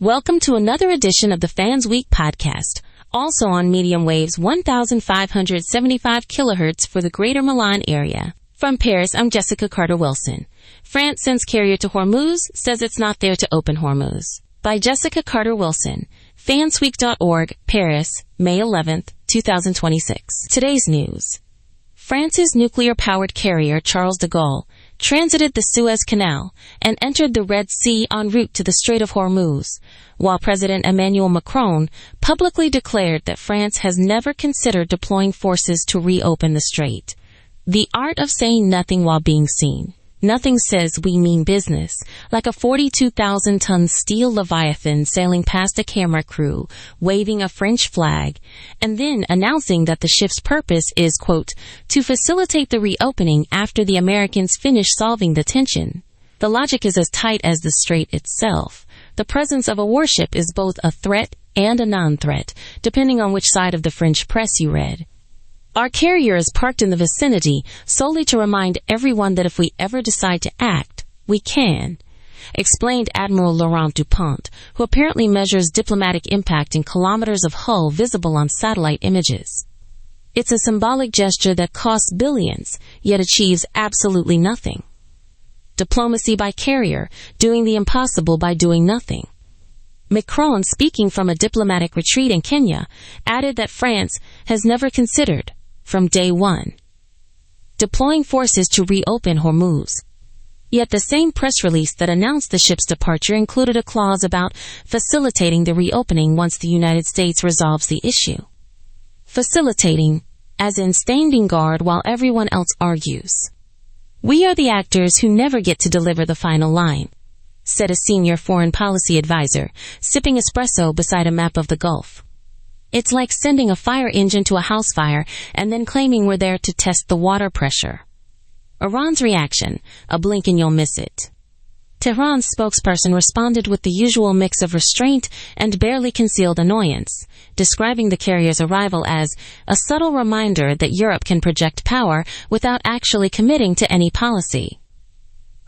Welcome to another edition of the Fans Week podcast, also on medium waves 1,575 kilohertz for the Greater Milan area. From Paris, I'm Jessica Carter-Wilson. France sends carrier to Hormuz, says it's not there to open Hormuz. By Jessica Carter-Wilson, fansweek.org, Paris, May 11th, 2026. Today's news. France's nuclear-powered carrier Charles de Gaulle transited the Suez Canal and entered the Red Sea en route to the Strait of Hormuz, while President Emmanuel Macron publicly declared that France has never considered deploying forces to reopen the strait. The art of saying nothing while being seen. Nothing says we mean business, like a 42,000-ton steel Leviathan sailing past a camera crew, waving a French flag, and then announcing that the ship's purpose is, quote, to facilitate the reopening after the Americans finish solving the tension. The logic is as tight as the strait itself. The presence of a warship is both a threat and a non-threat, depending on which side of the French press you read. Our carrier is parked in the vicinity solely to remind everyone that if we ever decide to act, we can, explained Admiral Laurent Dupont, who apparently measures diplomatic impact in kilometers of hull visible on satellite images. It's a symbolic gesture that costs billions, yet achieves absolutely nothing. Diplomacy by carrier, doing the impossible by doing nothing. Macron, speaking from a diplomatic retreat in Kenya, added that France has never considered, from day one, deploying forces to reopen Hormuz. Yet the same press release that announced the ship's departure included a clause about facilitating the reopening once the United States resolves the issue. Facilitating, as in standing guard while everyone else argues. We are the actors who never get to deliver the final line, said a senior foreign policy advisor, sipping espresso beside a map of the Gulf. It's like sending a fire engine to a house fire and then claiming we're there to test the water pressure. Iran's reaction, a blink and you'll miss it. Tehran's spokesperson responded with the usual mix of restraint and barely concealed annoyance, describing the carrier's arrival as a subtle reminder that Europe can project power without actually committing to any policy.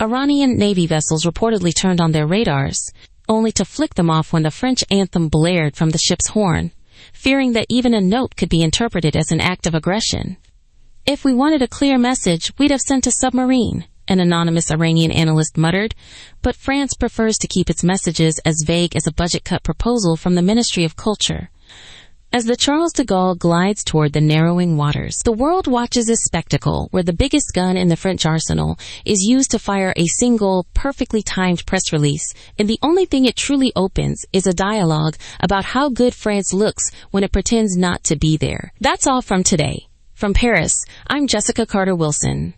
Iranian Navy vessels reportedly turned on their radars, only to flick them off when the French anthem blared from the ship's horn, fearing that even a note could be interpreted as an act of aggression. If we wanted a clear message, we'd have sent a submarine, an anonymous Iranian analyst muttered, but France prefers to keep its messages as vague as a budget cut proposal from the Ministry of Culture. As the Charles de Gaulle glides toward the narrowing waters, the world watches a spectacle where the biggest gun in the French arsenal is used to fire a single, perfectly timed press release, and the only thing it truly opens is a dialogue about how good France looks when it pretends not to be there. That's all from today. From Paris, I'm Jessica Carter-Wilson.